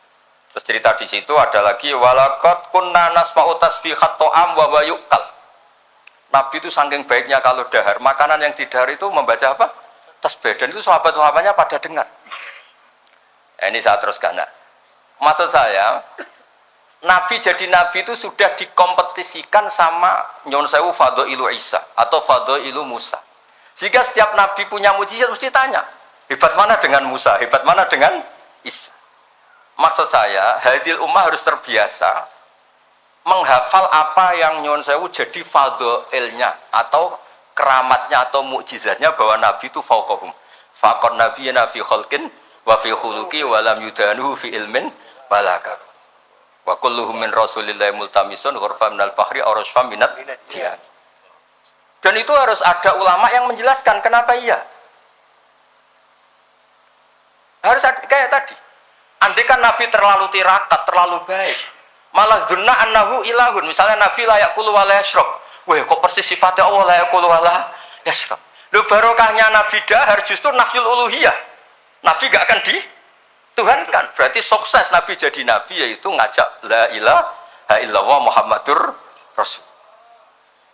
Terus cerita di situ ada lagi walaqad kunna nasma'u tasbihat ta'am wa yuqal. Nabi itu saking baiknya kalau dahar, makanan yang didahar itu membaca apa? Tasbih. Dan itu sahabat-sahabatnya pada dengar. Ini saya teruskan. Nah, maksud saya, Nabi jadi Nabi itu sudah dikompetisikan sama Nyon Sewu Fadailu Isa atau Fadailu Musa. Jika setiap Nabi punya mujizat mesti tanya, hebat mana dengan Musa, hebat mana dengan Isa. Maksud saya, hadil ummah harus terbiasa menghafal apa yang Nyon Sewu jadi fadailnya atau keramatnya atau mukjizatnya, bahwa Nabi itu fauqahum. Faqad nabiyana fi khalqin wa fi khuluqi wa lam yudanuhu fi ilmin balaka. Wa kulluhum min rasulillahi multamisun ghurfa minal bahri aw rasfa minat diyan. Dan itu harus ada ulama yang menjelaskan kenapa iya. Harus ada, kayak tadi. Andai kan Nabi terlalu tirakat, terlalu baik, malah dzunna annahu ilahun. Misalnya Nabi layak kulu wa la yashrab. Wah, kok persis sifatnya Allah layak kulu wa la yashrab. Loh, barokahnya Nabi dahar justru nafyul uluhiyah. Nabi gak akan dituhankan. Berarti sukses Nabi jadi Nabi yaitu ngajak la ilaha illallah Muhammadur Rasul.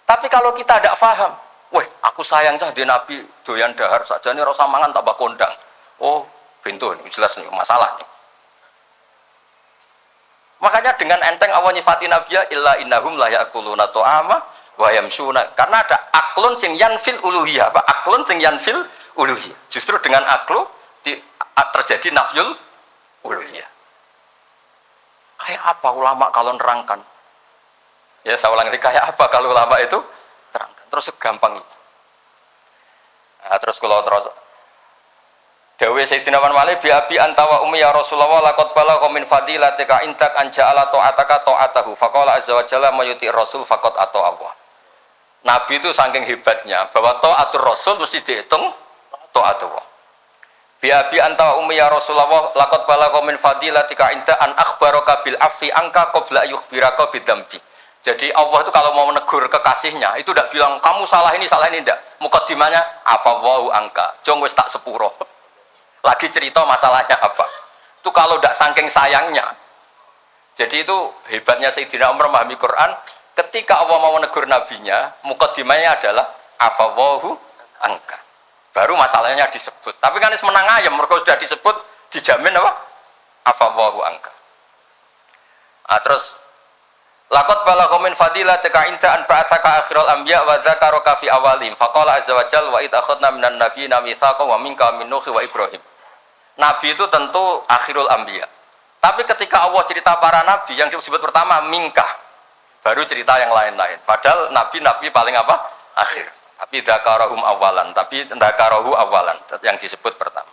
Tapi kalau kita tidak paham, wah aku sayang cah di Nabi doyan dahar saja ini rasa mangan tambah kondang. Oh, pintu ini jelas nih masalah nih. Makanya dengan enteng Allah nyifati Nabiya illa innahum la ya'kuluna ta'ama wa yamshuna, karena ada aklun sing yanfil uluhiyah, apa aklun sing yanfil uluhiyah. Justru dengan aklu terjadi nafyul uluhiyah. Kayak apa ulama kalau nerangkan? Ya saya ulang lagi, kayak apa kalau ulama itu terangkan? Terus segampang itu. Nah, terus kalau terus dawe Sayyidina Malik bi abi antawa ummi ya Rasulullah laqad balagha min fadilatika intak anja'ala ta'ataka ta'atahu faqala azza wa jalla mayuti rasul faqad ata Allah. Nabi itu saking hebatnya bahwa ta'atur rasul mesti dihitung ta'atullah. Bi abi antawa ummi ya Rasulullah laqad balagha min fadilatika inta an akhbaraka bil afi angka qabla yukhbiraka bidzambi. Jadi Allah itu kalau mau menegur kekasihnya itu tidak bilang kamu salah ini enggak. Mukaddimahnya afawwahu angka. Jong wis tak sepuro. Lagi cerita masalahnya apa. Itu kalau tidak saking sayangnya. Jadi itu hebatnya Sayyidina Umar memahami Quran. Ketika Allah mau menegur nabinya, mukaddimahnya adalah afawwahu angka. Baru masalahnya disebut. Tapi kan menang ayam, mereka sudah disebut, dijamin apa? Afawwahu angka. Nah, terus laqad balagha min fadilatika inta an ba'atsaka akhiral anbiya wa dzakaraka fi awalihim faqala azza wa jalla wa id akhadna minan nabiyina mitsaqan wa minka min nuh wa ibrahim. Nabi itu tentu akhirul anbiya. Tapi ketika Allah cerita para nabi yang disebut pertama mingkah, baru cerita yang lain-lain. Padahal nabi-nabi paling apa? Akhir. Tapi dzakarahum awalan, tapi dzakarahu awalan yang disebut pertama.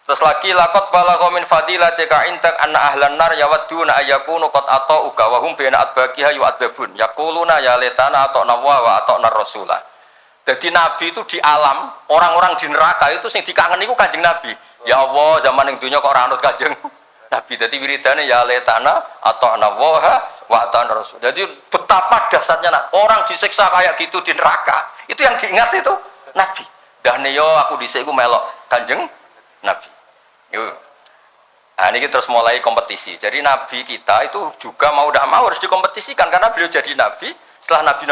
Terus lagi laqad balagha min fadilatika intak anna ahlan nar yawadduna ayyakunu qad ata'uka wa hum baina adbaqiha yu'adzabun yaquluna ya laitana ata'na wa ata'na rasulah. Jadi Nabi itu di alam, orang-orang di neraka itu sing dikangen iku Kanjeng Nabi. Ya Allah, zaman yang dunia kok ora anut Kanjeng Nabi. Jadi wiridane ya letana atau anawaha wa atana rasul. Jadi betapa dahsyatnya orang disiksa kayak gitu di neraka. Itu yang diingat itu Nabi. Dan yo aku dhisik iku melok Kanjeng Nabi. Yo. Nah, ini terus mulai kompetisi. Jadi Nabi kita itu juga mau tidak mau harus dikompetisikan karena beliau jadi Nabi setelah Nabi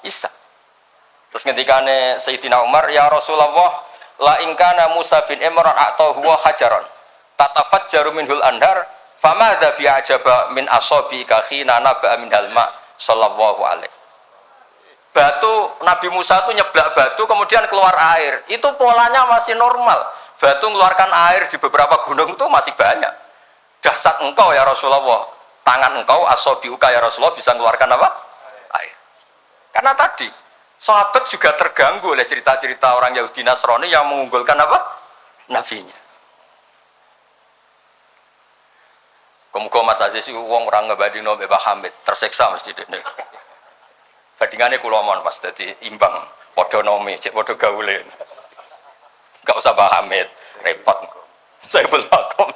Isa. Terus ngendikane Sayyidina Umar, ya Rasulullah, la ingkana Musa bin Imran atau huwa hajaron tatafajjaru minhul anhar famadza bi ajaba min asabi ka khina naba min halma sallallahu alaihi. Batu Nabi Musa itu nyeblak batu kemudian keluar air. Itu polanya masih normal. Batu mengeluarkan air di beberapa gunung itu masih banyak. Dahsyat engkau ya Rasulullah. Tangan engkau asabiuka ya Rasulullah bisa mengeluarkan apa? Air. Karena tadi sahabat juga terganggu oleh cerita-cerita orang Yahudi Nasrani yang mengunggulkan apa? Nabinya. Kemudian Mas Aziz itu orang ngebandingno Mbak Hamid tersiksa mesti dene. Bandingannya kulomon Mas dadi imbang padha nomi, cek padha gaule. Enggak usah Mbak Hamid, repot. Saya belakang.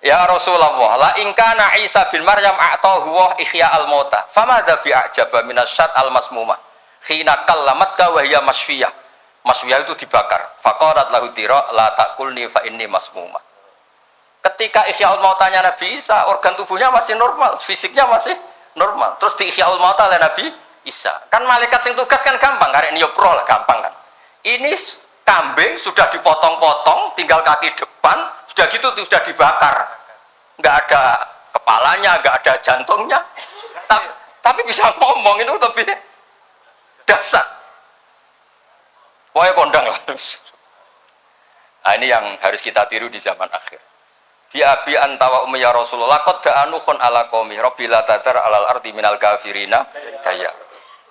Ya Rasulullah, la in kana Isa bin Maryam a'tahu wa ihya al-mauta. Famadza bi a'jaba minasyat al-masmumah. Khina kallamatka wa hiya masfiyah. Masfiyah itu dibakar. Faqarat lahu tira la taqulni fa inni masmumah. Ketika ihya al-mautanya Nabi Isa, organ tubuhnya masih normal, fisiknya masih normal. Terus di ihya al-mauta oleh Nabi Isa. Kan malaikat sing tugas kan gampang, karek niopro lah gampang kan. Ini kambing sudah dipotong-potong, tinggal kaki depan, sudah gitu sudah dibakar. Enggak ada kepalanya, enggak ada jantungnya. Tapi bisa ngomong itu tapi dasar. Pokoknya kondang lah. Nah, ini yang harus kita tiru di zaman akhir. Bi abi antawa ummi ya Rasulullah qad da'anukhun ala qaumi rabbila tatar alal ardi minal kafirina daya.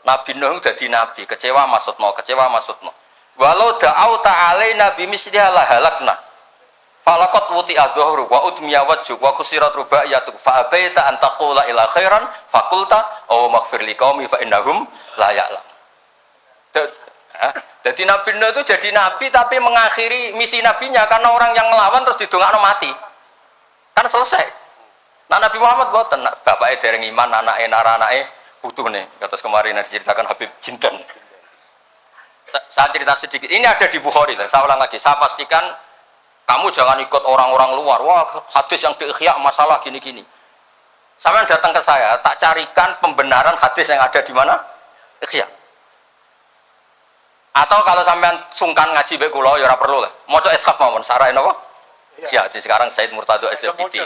Nabi Nuh dadi nabi, kecewa maksudno. Walau da'au ta'alaina bimisliha la halakna. Falaqat wuti adzuhru wa udmiya wajhu wa kusirat rubaiyatu fa abaita an taqula ila khairan faqulta aw maghfir liqaumi fa innahum la ya'lam. Jadi Nabi Nuh itu jadi nabi tapi mengakhiri misi nabinya karena orang yang melawan terus didongakno mati. Kan selesai. Nah Nabi Muhammad boten, bapaknya dereng iman, anaknya naranake putune. Kados kemarin diceritakan Habib Jindan. Saya cerita sedikit. Ini ada di Bukhari. Saya ulang lagi. Saya pastikan kamu jangan ikut orang-orang luar. Wah, hadis yang di-Ihya masalah gini-gini. Sampai datang ke saya, tak carikan pembenaran hadis yang ada di mana? Ihya. Atau kalau sampean sungkan ngaji mbek kula ya ora perlu lah. Maca ithaf mawon sarahe napa? Ya, jadi sekarang Said Murtado SFPT.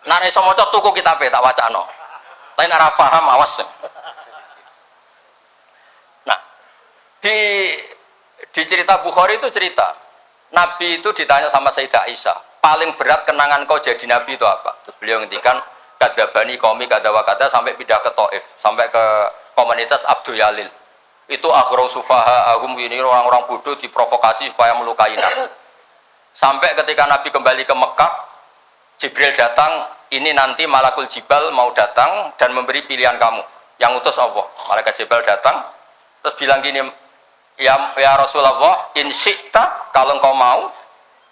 Nah, iso maca tuku kitabe tak wacano. Tapi nek ora paham awas. Nah, di cerita Bukhari itu cerita Nabi itu ditanya sama Sayyidah Aisyah, paling berat kenangan kau jadi Nabi itu apa? Terus beliau ngendikan kadabani qaumi kadawakada sampai pindah ke Taif, sampai ke komunitas Abdul Yalil. Itu aghraw sufaha ahum, ini orang-orang bodoh diprovokasi supaya melukai Nabi. Sampai ketika Nabi kembali ke Mekah, Jibril datang, ini nanti Malakul Jibal mau datang dan memberi pilihan kamu. Yang utus Allah. Malaikat Jibal datang, terus bilang gini, ya Rasulullah, in syi'ta, kalau engkau mau,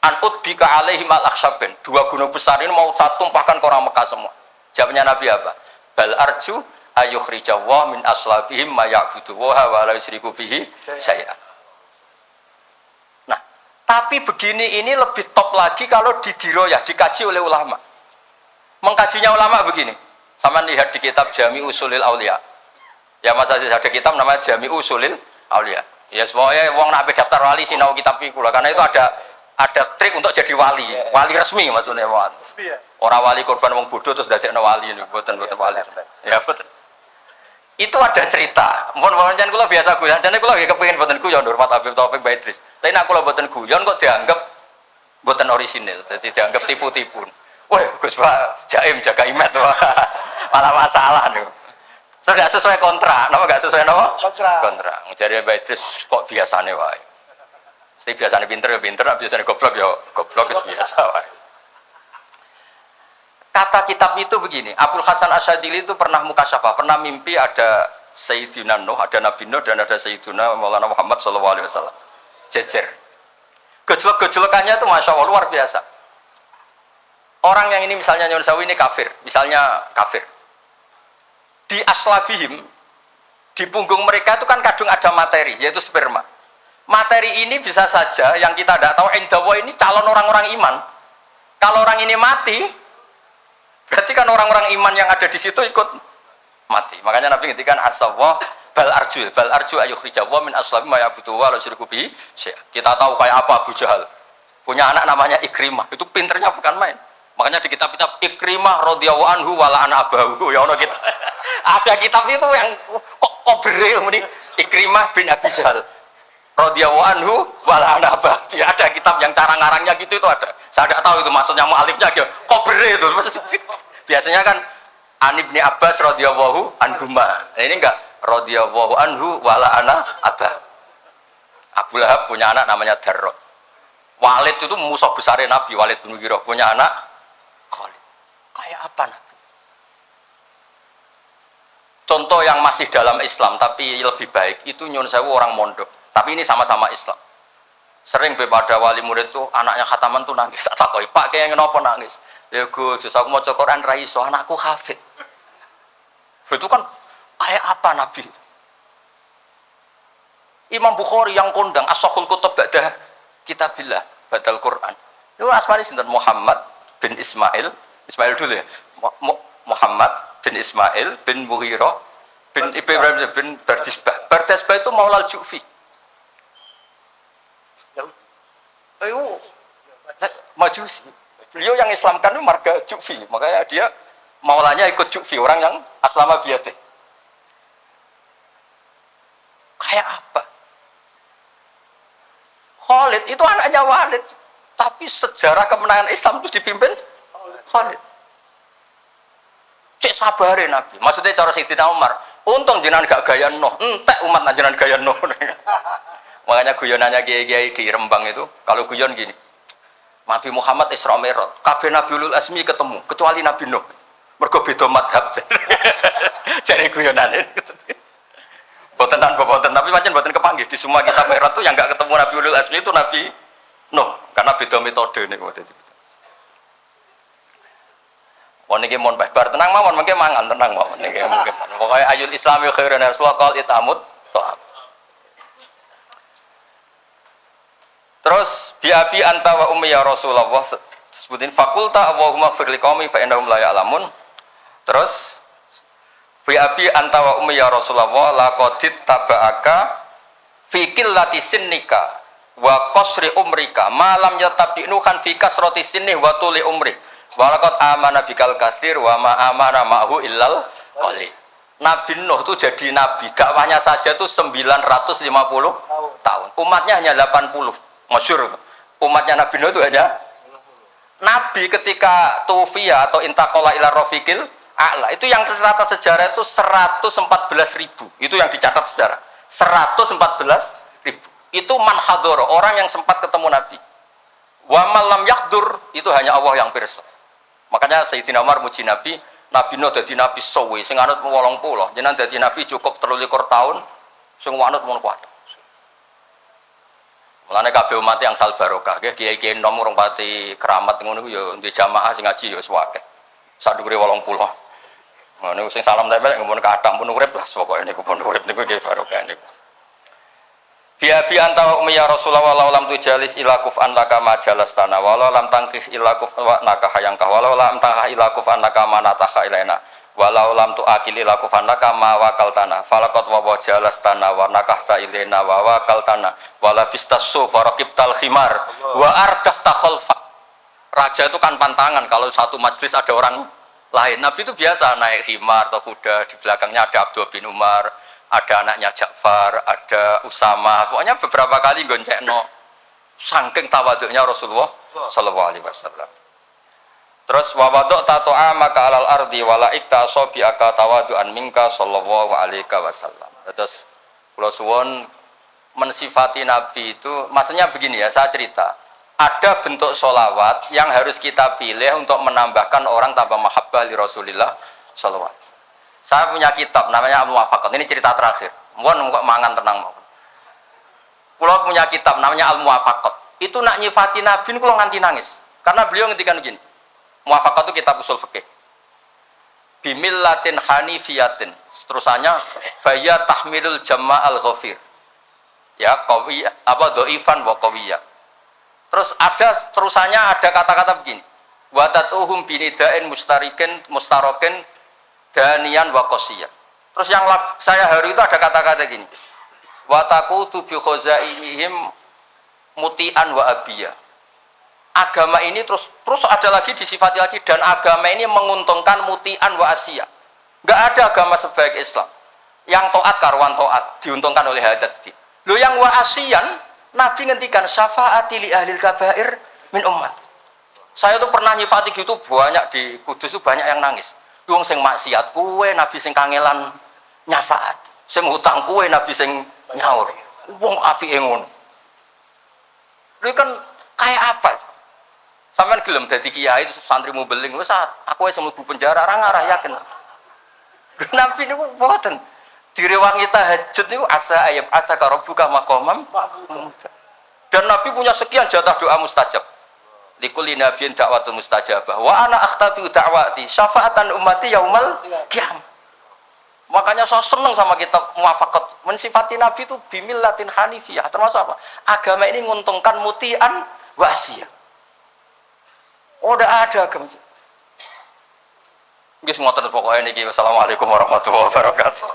an'ud bika alaihim al-akhsyaben. Dua gunung besar ini mau saya tumpahkan ke orang Mekah semua. Jawabnya Nabi apa? Bal arju ayukhrijawah min aslabihim ma ya'buduwaha wa la yusriku bihi syai'an. Tapi begini ini lebih top lagi kalau didiroyah, dikaji oleh ulama. Mengkajinya ulama begini. Sama lihat di kitab Jami Usulil Aulia. Ya Mas Aziz ada kitab namanya Jami Usulil Aulia. Ya semuanya wong nak daftar wali sinau kitab iku lah. Karena itu ada trik untuk jadi wali. Wali resmi maksudnya wali. Orang wali korban wong bodoh terus dadekno wali niku boten wali. Ya betul. Itu ada cerita. Mohon jangan kula biasa guyon. Jane kula nggih kepengin boten guyon hormat Habib Taufik Baidris. Tapi nek kula boten guyon kok dianggap boten orisinil. Jadi dianggap tipu-tipu. Wah, Gus Pak jaim jaga imet malah masalah niku. Sudah sesuai kontrak. Napa enggak sesuai napa? Kontrak. Jare Baidris kok biasane wae. Mesti biasane pinter ya pinter, biasane goblok ya goblok wis biasa wae. Kata kitab itu begini, Abul Hasan Asyadili itu pernah mukasyafah, pernah mimpi ada Sayyidina Nuh, ada Nabi Nuh, dan ada Sayyidina Maulana Muhammad SAW. Jejer. Gejolak-gejolakannya itu Masya Allah luar biasa. Orang yang ini misalnya nyuwun sewu ini kafir, misalnya kafir. Di aslabihim, di punggung mereka itu kan kadung ada materi, yaitu sperma. Materi ini bisa saja yang kita tidak tahu indawa ini calon orang-orang iman. Kalau orang ini mati, berarti kan orang-orang iman yang ada di situ ikut mati. Makanya Nabi ngendikan asawwa bal arju ayukhrijawa min aslabi ma yabudu wa la syirku bi. Kita tahu kayak apa Abu Jahal. Punya anak namanya Ikrimah. Itu pinternya bukan main. Makanya di kitab-kitab Ikrimah radhiyallahu anhu wala ana abahu ya ono kita. Ada kitab itu yang kok bere muni Ikrimah bin Abi Jahal radhiyallahu anhu wala ana abahu. Ada kitab yang cara ngarangnya gitu itu ada. Saya tidak tahu itu maksudnya mualifnya gitu. Kok bere itu maksudnya. Biasanya kan An Ibni Abbas radhiyallahu anhuma. Nah, ini enggak radhiyallahu anhu wala ana abahu. Abu Lahab punya anak namanya Darrah. Walid itu musuh besar Nabi. Walid bin Mughirah punya anak Khalid. Kayak apa Nabi? Contoh yang masih dalam Islam tapi lebih baik itu nyun sewu orang mondok. Tapi ini sama-sama Islam. Sering pada wali murid tuh anaknya khataman tuh nangis. Tak takoi, Pak kayak kenapa nangis? Ya Gus, aku mau Quran ra iso, anakku hafid. Itu kan kayak apa Nabi? Imam Bukhari yang kondang as-sahul kutub ba'da kitabillah badal Quran. Itu asmane sinten Muhammad bin Ismail dulu ya. Muhammad bin Ismail bin Mughirah bin Ibrahim bin Bardisbah. Bardisbah itu Maulal Ju'fi. Ayo Majusi. Beliau yang Islamkan itu marga Ju'fi. Makanya dia maulanya ikut Ju'fi, orang yang aslama biyatih. Kayak apa? Khalid itu anaknya Walid, tapi sejarah kemenangan Islam itu dipimpin Khalid. Cek sabare Nabi. Maksudnya cara Sayyidina Umar, untung jenengan gak gaya Nuh, entek umat jenengan gaya Nuh. Makanya guyonannya kiai-kiai di Rembang itu, kalau guyon gini, Nabi Muhammad Isra Mi'raj, kabeh Nabi Ulul Azmi ketemu, kecuali Nabi Nuh. Mergo beda madhab. Jadi guyonane. Boten tapi macam boten kepanggih di semua kitab Mi'raj itu yang enggak ketemu Nabi Ulul Azmi itu Nabi Nuh, karena beda metode niku. Wong niki mon bae bar tenang mawon mengke mangan tenang mawon niki mungkin. Pokoke ayul islami khairan rasulullah qal itamut ta'at. Terus biabi anta wa ummi ya Rasulullah sebutin fakulta Allahumma firli qaumi fa innahum la ya'lamun. Terus biabi anta wa ummi ya Rasulullah laqadit taba'aka fi qillati sinnika wa qasri umrika malam yatabi'nu kan fi kasrati sinni wa tuli umri walaqad amana bikal katsir wa ma amana ma'hu illal qalil. Nabi Nuh itu jadi nabi dakwahnya saja itu 950 tahun. Umatnya hanya 80. Masyhur umatnya Nabi Nuh itu hanya Nabi ketika tufiya atau intaqala ila rafiqil a'la itu yang tercatat sejarah itu 114.000 itu yang dicatat sejarah 114.000 itu man hadoro orang yang sempat ketemu Nabi wa malam yakdur itu hanya Allah yang pirsa. Makanya Sayyidina Umar muji Nabi Nuh dadi nabi suwi sing anut 80 jenengan dadi nabi cukup 23 tahun sing anut mun kuat. Mulane kabeh umat yang sal barokah nggih kiai-kiai nom urung pati keramat ngono ku ya ndek jamaah sing ngaji ya wis akeh. Sadukure 80. Ngono sing salam tempel ngomong kathah pun urip lah pokoke niku pun urip niku nggih barokah niku. Bi anta wa ummi ya Rasulullah wa lam tujalis ila kuf'an laka ma jalastana wa lam tangkih ila kuf'an laka hayang ka wa lam tangkah ila kuf'an laka manataha ilaina wa lam tuakil ila kuf'an laka ma wakaltana falaqat wa jalastana wa nakahta ilaina wa wakaltana wa la bistasu faraqibtal khimar wa ardafta khalfa. Raja itu kan pantangan kalau satu majelis ada orang lain. Nabi itu biasa naik khimar atau kuda, di belakangnya ada Abdullah bin Umar, ada anaknya Ja'far, ada Usama. Pokoknya beberapa kali goncekno. Saking tawaduknya Rasulullah sallallahu alaihi wasallam. Terus wa wadok tato'a maka alal ardi wala ikta sobi aka tawadu'an minka sallallahu alaihi wasallam. Terus kula suwun mensifati Nabi itu maksudnya begini ya, saya cerita. Ada bentuk sholawat yang harus kita pilih untuk menambahkan orang tambah mahabbah li Rasulillah sallallahu alaihi wasallam. Saya punya kitab namanya Al-Muwafaqat. Ini cerita terakhir. Mohon kok mangan tenang mau. Kula punya kitab namanya Al-Muwafaqat. Itu nak nyifati Nabi kula nganti nangis. Karena beliau ngendikan begini. Muwafaqah itu kitab usul fikih. Bimillatin hanifiyatin. Terusannya faya tahmilul jama'al ghafir. Ya, qawiyah apa dhaifan wa qawiyah. Terus ada terusannya ada kata-kata begini. Wa tatuhum binidain mustarakin danian wa qasiyah. Terus yang saya haru itu ada kata-kata gini. Wa taqutu bi khazainihim mutian wa abiyah. Agama ini terus ada lagi disifati lagi, dan agama ini menguntungkan mutian wa asiyah. Enggak ada agama sebaik Islam. Yang taat karuan taat, diuntungkan oleh hadati. Lo yang wa asiyan, Nabi ngendikan syafaati li ahlil kabair min ummat. Saya tuh pernah nyifati gitu banyak di Kudus tuh banyak yang nangis. Wong sing maksiat kuwe Nabi sing kangelan nyafaat. Sing hutang kuwe Nabi sing nyaur. Wong apike ngono. Lha kan kayak apa? Sampeyan gelem dadi kiai santri mubeling wis aku wis mlebu penjara ora ngarah yakin. Nabi niku mboten direwangi tahajud niku asa ayat asa karobuka maqamam. Dan Nabi punya sekian jatah doa mustajab. Likulli nabiyyin da'watun mustajabah wa ana akhtafi da'wati syafaatan ummati yaumal qiyamah. Makanya saya senang sama kitab Muwafaqat. Mensifati Nabi itu bimillatin hanifiyah. Termasuk apa? Agama ini menguntungkan mutian wa asiyah. Oh, udah ada agama. Nggih ngoten pokoke niki. Wassalamualaikum warahmatullahi wabarakatuh.